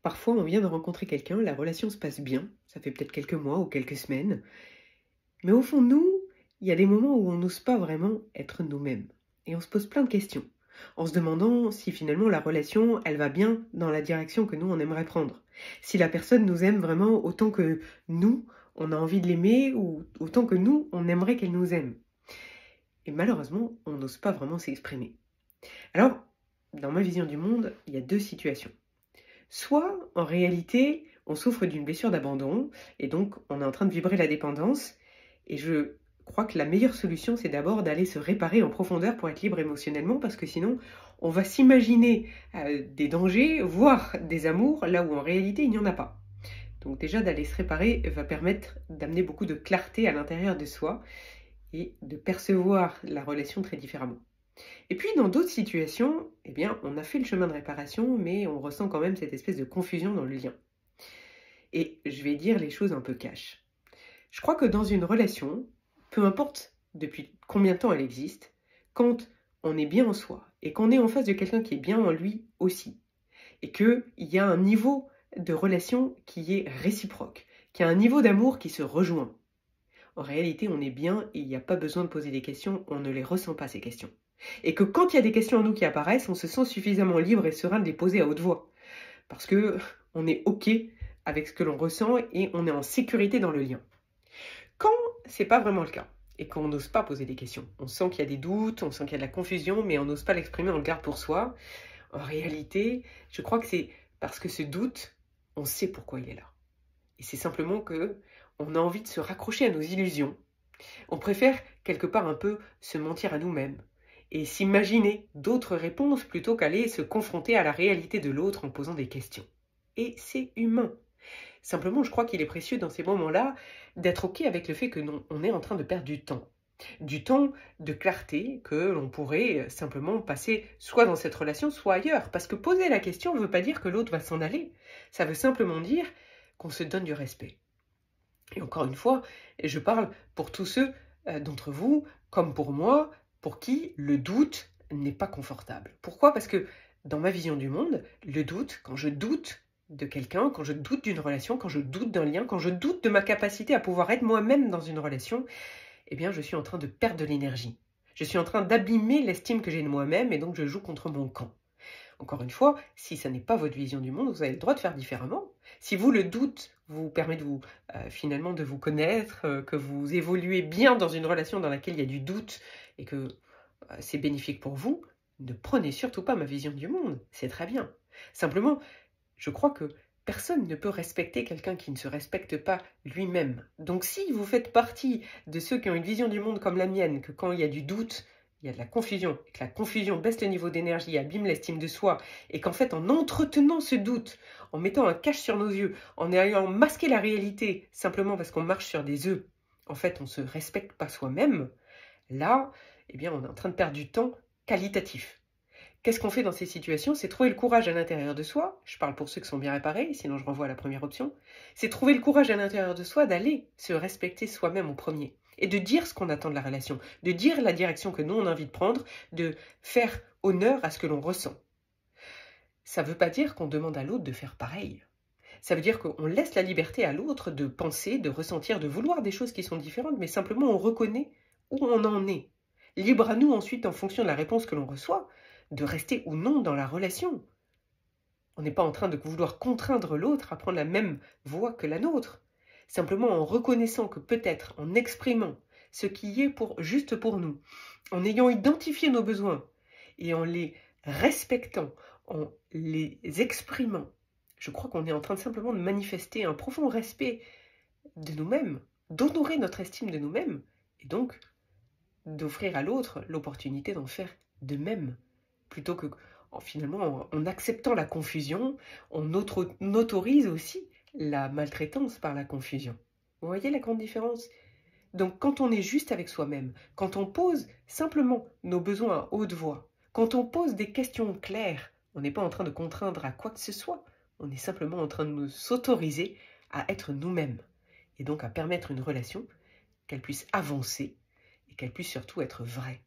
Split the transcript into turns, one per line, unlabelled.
Parfois, on vient de rencontrer quelqu'un, la relation se passe bien, ça fait peut-être quelques mois ou quelques semaines, mais au fond de nous, il y a des moments où on n'ose pas vraiment être nous-mêmes. Et on se pose plein de questions, en se demandant si finalement la relation, elle va bien dans la direction que nous, on aimerait prendre. Si la personne nous aime vraiment autant que nous, on a envie de l'aimer, ou autant que nous, on aimerait qu'elle nous aime. Et malheureusement, on n'ose pas vraiment s'exprimer. Alors, dans ma vision du monde, il y a deux situations. Soit, en réalité, on souffre d'une blessure d'abandon, et donc on est en train de vibrer la dépendance, et je crois que la meilleure solution, c'est d'abord d'aller se réparer en profondeur pour être libre émotionnellement, parce que sinon, on va s'imaginer des dangers, voire des amours, là où en réalité, il n'y en a pas. Donc déjà, d'aller se réparer va permettre d'amener beaucoup de clarté à l'intérieur de soi, et de percevoir la relation très différemment. Et puis dans d'autres situations, eh bien, on a fait le chemin de réparation, mais on ressent quand même cette espèce de confusion dans le lien. Et je vais dire les choses un peu cash. Je crois que dans une relation, peu importe depuis combien de temps elle existe, quand on est bien en soi et qu'on est en face de quelqu'un qui est bien en lui aussi, et qu'il y a un niveau de relation qui est réciproque, qu'il y a un niveau d'amour qui se rejoint, en réalité on est bien et il n'y a pas besoin de poser des questions, on ne les ressent pas ces questions. Et que quand il y a des questions en nous qui apparaissent, on se sent suffisamment libre et serein de les poser à haute voix. Parce que on est OK avec ce que l'on ressent et on est en sécurité dans le lien. Quand c'est pas vraiment le cas et qu'on n'ose pas poser des questions, on sent qu'il y a des doutes, on sent qu'il y a de la confusion, mais on n'ose pas l'exprimer, on le garde pour soi. En réalité, je crois que c'est parce que ce doute, on sait pourquoi il est là. Et c'est simplement que on a envie de se raccrocher à nos illusions. On préfère quelque part un peu se mentir à nous-mêmes et s'imaginer d'autres réponses plutôt qu'aller se confronter à la réalité de l'autre en posant des questions. Et c'est humain. Simplement, je crois qu'il est précieux dans ces moments-là d'être OK avec le fait que non, on est en train de perdre du temps. Du temps de clarté que l'on pourrait simplement passer soit dans cette relation, soit ailleurs. Parce que poser la question ne veut pas dire que l'autre va s'en aller. Ça veut simplement dire qu'on se donne du respect. Et encore une fois, je parle pour tous ceux d'entre vous, comme pour moi, pour qui le doute n'est pas confortable. Pourquoi? Parce que dans ma vision du monde, le doute, quand je doute de quelqu'un, quand je doute d'une relation, quand je doute d'un lien, quand je doute de ma capacité à pouvoir être moi-même dans une relation, eh bien je suis en train de perdre de l'énergie. Je suis en train d'abîmer l'estime que j'ai de moi-même et donc je joue contre mon camp. Encore une fois, si ça n'est pas votre vision du monde, vous avez le droit de faire différemment. Si vous, le doute vous permet de vous, finalement de vous connaître, que vous évoluez bien dans une relation dans laquelle il y a du doute et que c'est bénéfique pour vous, ne prenez surtout pas ma vision du monde, c'est très bien. Simplement, je crois que personne ne peut respecter quelqu'un qui ne se respecte pas lui-même. Donc si vous faites partie de ceux qui ont une vision du monde comme la mienne, que quand il y a du doute, il y a de la confusion, et que la confusion baisse le niveau d'énergie, abîme l'estime de soi, et qu'en fait, en entretenant ce doute, en mettant un cache sur nos yeux, en ayant masqué la réalité, simplement parce qu'on marche sur des œufs, en fait, on ne se respecte pas soi-même, là, eh bien, on est en train de perdre du temps qualitatif. Qu'est-ce qu'on fait dans ces situations? C'est trouver le courage à l'intérieur de soi, je parle pour ceux qui sont bien réparés, sinon je renvoie à la première option, c'est trouver le courage à l'intérieur de soi d'aller se respecter soi-même au premier. Et de dire ce qu'on attend de la relation, de dire la direction que nous on a envie de prendre, de faire honneur à ce que l'on ressent. Ça ne veut pas dire qu'on demande à l'autre de faire pareil. Ça veut dire qu'on laisse la liberté à l'autre de penser, de ressentir, de vouloir des choses qui sont différentes, mais simplement on reconnaît où on en est. Libre à nous ensuite, en fonction de la réponse que l'on reçoit, de rester ou non dans la relation. On n'est pas en train de vouloir contraindre l'autre à prendre la même voie que la nôtre. Simplement en reconnaissant que peut-être en exprimant ce qui est juste pour nous, en ayant identifié nos besoins et en les respectant, en les exprimant, je crois qu'on est en train simplement de manifester un profond respect de nous-mêmes, d'honorer notre estime de nous-mêmes et donc d'offrir à l'autre l'opportunité d'en faire de même, plutôt que finalement en acceptant la confusion, on autorise aussi la maltraitance par la confusion. Vous voyez la grande différence? Donc quand on est juste avec soi-même, quand on pose simplement nos besoins à haute voix, quand on pose des questions claires, on n'est pas en train de contraindre à quoi que ce soit, on est simplement en train de s'autoriser à être nous-mêmes, et donc à permettre une relation qu'elle puisse avancer, et qu'elle puisse surtout être vraie.